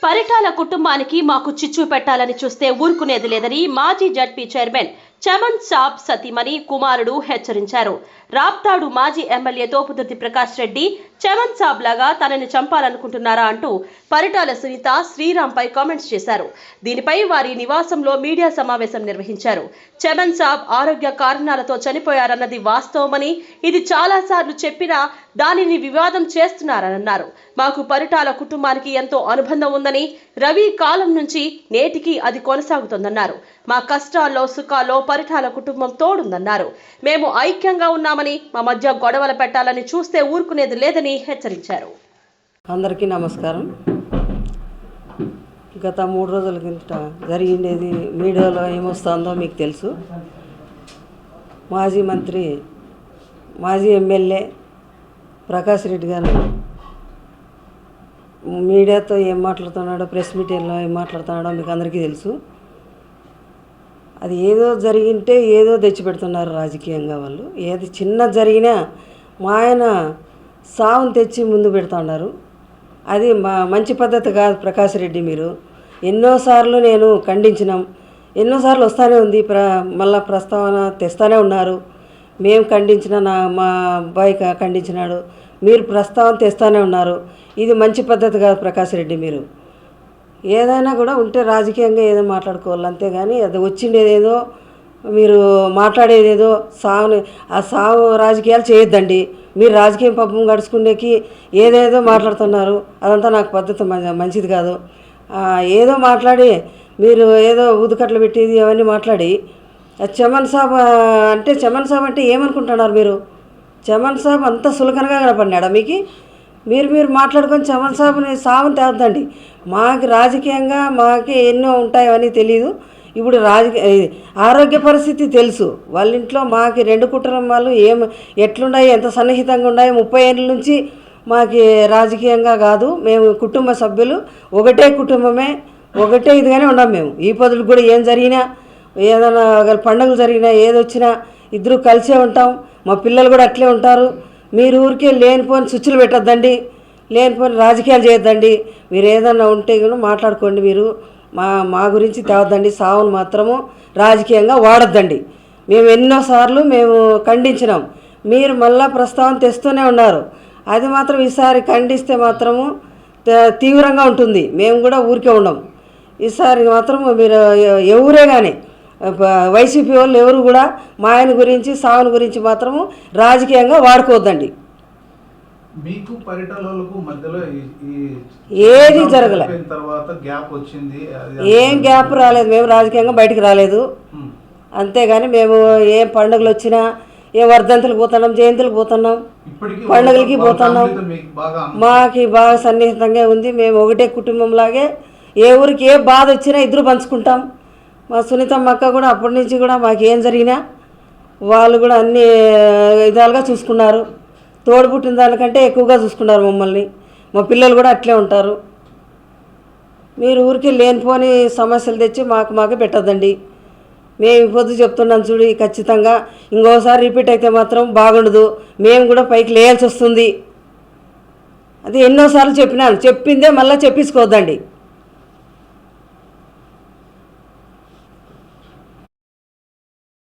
పరిటాల కుటుంబానికి మాకు చిచ్చు పెట్టాలని చూస్తే ఊరుకునేది లేదని మాజీ జడ్పీ చైర్మన్ చమన్ సాబ్ సతీమణి కుమారుడు హెచ్చరించారు. రాప్తాడు మాజీ ఎమ్మెల్యే తోపుదుర్తి ప్రకాష్ రెడ్డి చమన్ సాబ్ లాగా తనని చంపాలనుకుంటున్నారా అంటూ పరిటాల సునీత శ్రీరాంపై కామెంట్స్ చేశారు. దీనిపై వారి నివాసంలో మీడియా సమావేశం నిర్వహించారు. చమన్ సాబ్ ఆరోగ్య కారణాలతో చనిపోయారన్నది వాస్తవమని, ఇది చాలాసార్లు చెప్పినా దానిని వివాదం చేస్తున్నారన్నారు. మాకు పరిటాల కుటుంబానికి ఎంతో అనుబంధం ఉందని, రవి కాలం నుంచి నేటికి అది కొనసాగుతుందన్నారు. మా కష్టాల్లో సుఖాల్లో పరిటాల కుటుంబం తోడుందన్నారు. మేము ఐక్యంగా ఉన్నామని, మా మధ్య గొడవలు పెట్టాలని చూస్తే ఊరుకునేది లేదని హెచ్చరించారు. అందరికీ నమస్కారం. గత 3 రోజుల కిందట జరిగిండేది మీడియాలో ఏమొస్తుందో మీకు తెలుసు. మాజీ మంత్రి, మాజీ ఎమ్మెల్యే ప్రకాష్ రెడ్డి గారు మీడియాతో ఏం మాట్లాడుతున్నాడో, ప్రెస్ మీటింగ్లో ఏం మాట్లాడుతున్నాడో మీకు అందరికీ తెలుసు. అది ఏదో జరిగింటే ఏదో తెచ్చిపెడుతున్నారు రాజకీయంగా వాళ్ళు. ఏది చిన్న జరిగినా మా ఆయన సావును తెచ్చి ముందు పెడుతున్నారు. అది మంచి పద్ధతి కాదు ప్రకాష్ రెడ్డి. మీరు ఎన్నోసార్లు నేను ఖండించినాం, ఎన్నోసార్లు వస్తూనే ఉంది, మళ్ళా ప్రస్తావన తెస్తూనే ఉన్నారు. మేము ఖండించిన మా అబ్బాయి ఖండించినాడు, మీరు ప్రస్తావన తెస్తూనే ఉన్నారు. ఇది మంచి పద్ధతి కాదు ప్రకాష్ రెడ్డి. మీరు ఏదైనా కూడా ఉంటే రాజకీయంగా ఏదో మాట్లాడుకోవాలి, అంతేగాని అది వచ్చిండేదేదో మీరు మాట్లాడేదేదో ఆ సావు రాజకీయాలు చేయొద్దండి. మీరు రాజకీయం పబ్బం గడుచుకునేకి ఏదేదో మాట్లాడుతున్నారు, అదంతా నాకు పద్ధతి మంచిది కాదు. ఏదో మాట్లాడి మీరు ఏదో ఊదుకట్లు పెట్టేది అవన్నీ మాట్లాడి చమన్ సాబ్ అంటే ఏమనుకుంటున్నారు మీరు? చమన్ సాబ్ అంత సులకనగా కనపడినాడా మీకు? మీరు మాట్లాడుకొని చమన్ సాబ్ని సావుని తేవద్దండి. మాకు రాజకీయంగా మాకు ఎన్నో ఉంటాయని తెలీదు. ఇప్పుడు ఆరోగ్య పరిస్థితి తెలుసు. వాళ్ళ ఇంట్లో మాకు 2 కుటుంబాలు ఎట్లున్నాయి, ఎంత సన్నిహితంగా ఉన్నాయి. 30 ఏళ్ళ నుంచి మాకు రాజకీయంగా కాదు, మేము కుటుంబ సభ్యులు ఒకటే కుటుంబమే, ఒకటే ఇదిగానే ఉన్నాం మేము. ఈ పదులకు కూడా ఏం జరిగినా, ఏదైనా పండుగలు జరిగినా, ఏదొచ్చినా ఇద్దరు కలిసే ఉంటాం. మా పిల్లలు కూడా అట్లే ఉంటారు. మీరు ఊరికే లేనిపోని స్విచ్లు పెట్టద్దండి, లేనిపోని రాజకీయాలు చేయొద్దండి. మీరు ఏదన్నా ఉంటే కూడా మాట్లాడుకోండి. మీరు మా గురించి తేవద్దండి. సావును మాత్రము రాజకీయంగా వాడొద్దండి. మేము ఎన్నోసార్లు ఖండించినాం, మీరు మళ్ళా ప్రస్తావన తెస్తూనే ఉన్నారు. అది మాత్రం ఈసారి ఖండిస్తే మాత్రము తీవ్రంగా ఉంటుంది. మేము కూడా ఊరికే ఉండం. ఈసారి మాత్రం మీరు ఎవరే కానీ వైసీపీ వాళ్ళు ఎవరు కూడా మా ఆయన గురించి సావుని గురించి మాత్రము రాజకీయంగా వాడుకోవద్దండి. మీకు పరిటాలకు మధ్యలో ఏది జరగలే, ఏం గ్యాప్ రాలేదు. మేము రాజకీయంగా బయటికి రాలేదు. అంతేగాని మేము ఏం పండుగలు వచ్చినా, ఏ వర్ధంతులకు పోతున్నాం, జయంతులకు పోతున్నాం, పండుగలకి పోతున్నాం. మాకు బాగా సన్నిహితంగా ఉంది. మేము ఒకటే కుటుంబంలాగే ఏ ఊరికి ఏ బాధ వచ్చినా ఇద్దరు పంచుకుంటాం. మా సునీతమ్మ అక్క కూడా అప్పటి నుంచి కూడా మాకు ఏం జరిగినా వాళ్ళు కూడా అన్ని విధాలుగా చూసుకున్నారు. తోడుపుట్టిన దానికంటే ఎక్కువగా చూసుకున్నారు మమ్మల్ని. మా పిల్లలు కూడా అట్లే ఉంటారు. మీరు ఊరికి లేనిపోని సమస్యలు తెచ్చి మాకే పెట్టద్దండి. మేము పొద్దు చెప్తున్నాం చూడు, ఖచ్చితంగా ఇంకోసారి రిపీట్ అయితే మాత్రం బాగుండదు. మేము కూడా పైకి లేయాల్సి వస్తుంది. అది ఎన్నోసార్లు చెప్పినాను, చెప్పిందే మళ్ళీ చెప్పించుకోవద్దండి.